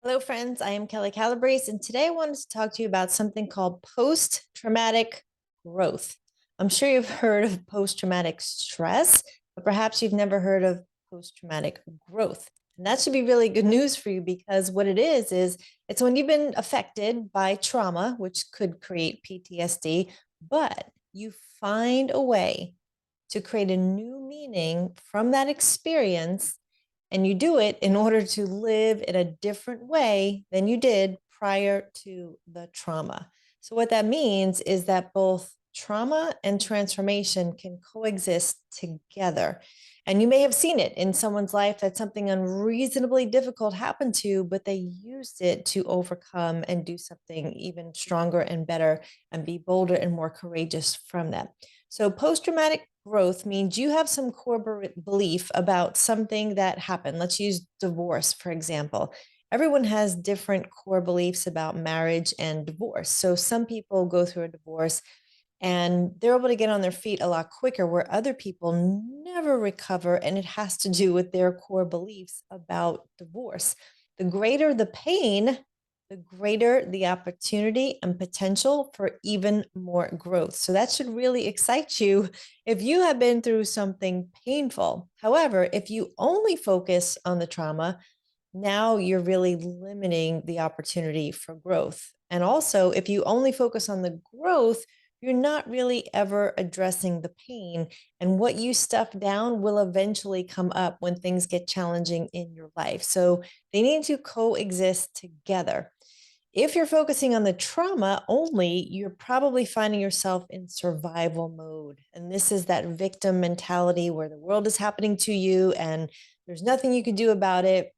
Hello, friends. I am Kelly Calabrese, and today I wanted to talk to you about something called post traumatic growth. I'm sure you've heard of post traumatic stress, but perhaps you've never heard of post traumatic growth. And that should be really good news for you because what it is it's when you've been affected by trauma, which could create PTSD, but you find a way to create a new meaning from that experience, and you do it in order to live in a different way than you did prior to the trauma. So, what that means is that both trauma and transformation can coexist together. And you may have seen it in someone's life that something unreasonably difficult happened to, but they used it to overcome and do something even stronger and better and be bolder and more courageous from that. So, post traumatic growth means you have some core belief about something that happened. Let's use divorce, for example. Everyone has different core beliefs about marriage and divorce. So, some people go through a divorce and they're able to get on their feet a lot quicker, where other people never recover. And it has to do with their core beliefs about divorce. The greater the pain, the greater the opportunity and potential for even more growth. So that should really excite you if you have been through something painful. However, if you only focus on the trauma, now you're really limiting the opportunity for growth. And also, if you only focus on the growth, you're not really ever addressing the pain. And what you stuff down will eventually come up when things get challenging in your life. So they need to coexist together. If you're focusing on the trauma only, you're probably finding yourself in survival mode. And this is that victim mentality where the world is happening to you and there's nothing you can do about it.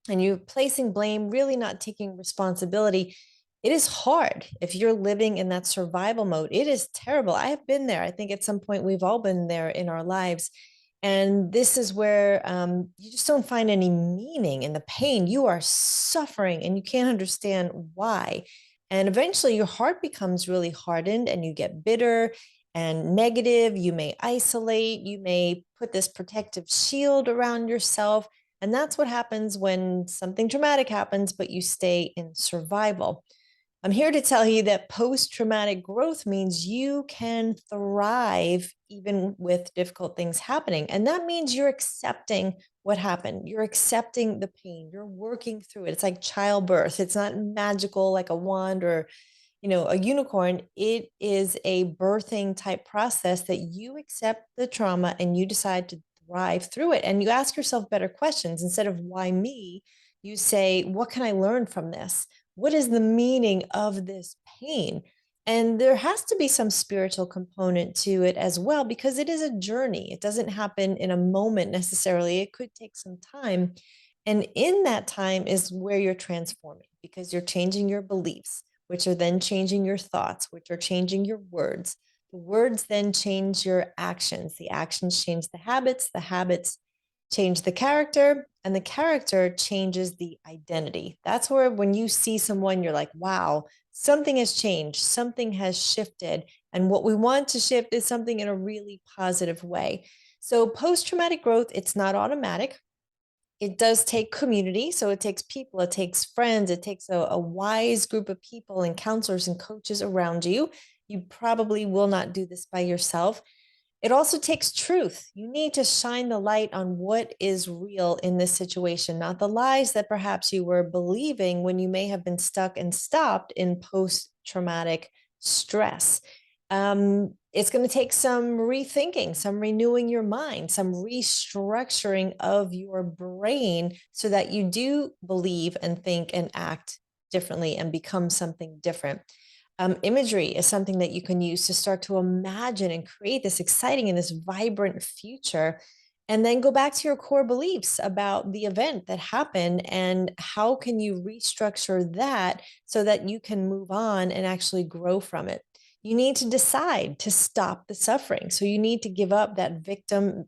And you're placing blame, really not taking responsibility. It is hard if you're living in that survival mode. It is terrible. I have been there. I think at some point we've all been there in our lives. And this is where you just don't find any meaning in the pain. You are suffering and you can't understand why. And eventually your heart becomes really hardened and you get bitter and negative. You may isolate, you may put this protective shield around yourself. And that's what happens when something traumatic happens, but you stay in survival. I'm here to tell you that post traumatic growth means you can thrive even with difficult things happening. And that means you're accepting what happened. You're accepting the pain. You're working through it. It's like childbirth. It's not magical like a wand or, a unicorn. It is a birthing type process that you accept the trauma and you decide to thrive through it. And you ask yourself better questions. Instead of why me, you say, what can I learn from this? What is the meaning of this pain? And there has to be some spiritual component to it as well, because it is a journey. It doesn't happen in a moment necessarily. It could take some time. And in that time is where you're transforming because you're changing your beliefs, which are then changing your thoughts, which are changing your words. The words then change your actions. The actions change the habits change the character, and the character changes the identity. That's where when you see someone, you're like, wow, something has changed, something has shifted. And what we want to shift is something in a really positive way. So, post traumatic growth, it's not automatic. It does take community. So, it takes people, it takes friends, it takes a wise group of people and counselors and coaches around you. You probably will not do this by yourself. It also takes truth. You need to shine the light on what is real in this situation, not the lies that perhaps you were believing when you may have been stuck and stopped in post traumatic stress. It's going to take some rethinking, some renewing your mind, some restructuring of your brain so that you do believe and think and act differently and become something different. Imagery is something that you can use to start to imagine and create this exciting and this vibrant future. And then go back to your core beliefs about the event that happened and how can you restructure that so that you can move on and actually grow from it. You need to decide to stop the suffering. So you need to give up that victim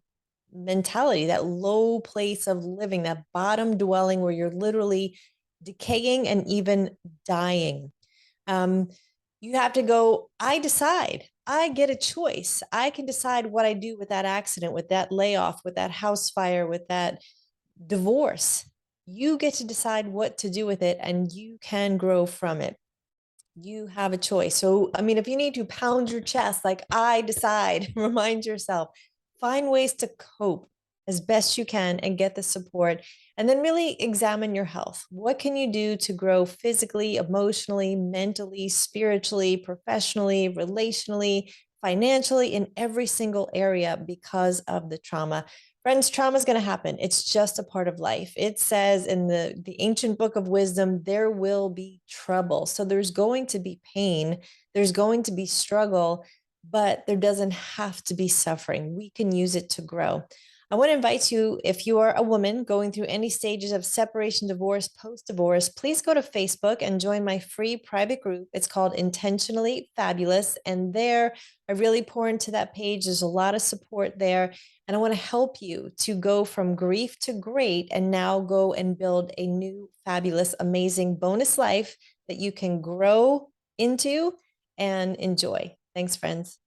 mentality, that low place of living, that bottom dwelling where you're literally decaying and even dying. Um, you have to go, I decide. I get a choice. I can decide what I do with that accident, with that layoff, with that house fire, with that divorce. You get to decide what to do with it, and you can grow from it. You have a choice. So, I mean, if you need to pound your chest, like I decide, remind yourself, find ways to cope as best you can and get the support. And then really examine your health. What can you do to grow physically, emotionally, mentally, spiritually, professionally, relationally, financially, in every single area because of the trauma? Friends, trauma is going to happen. It's just a part of life. It says in the ancient book of wisdom, there will be trouble. So there's going to be pain, there's going to be struggle, but there doesn't have to be suffering. We can use it to grow. I want to invite you, if you are a woman going through any stages of separation, divorce, post divorce, please go to Facebook and join my free private group. It's called Intentionally Fabulous. And there, I really pour into that page. There's a lot of support there. And I want to help you to go from grief to great and now go and build a new, fabulous, amazing bonus life that you can grow into and enjoy. Thanks, friends.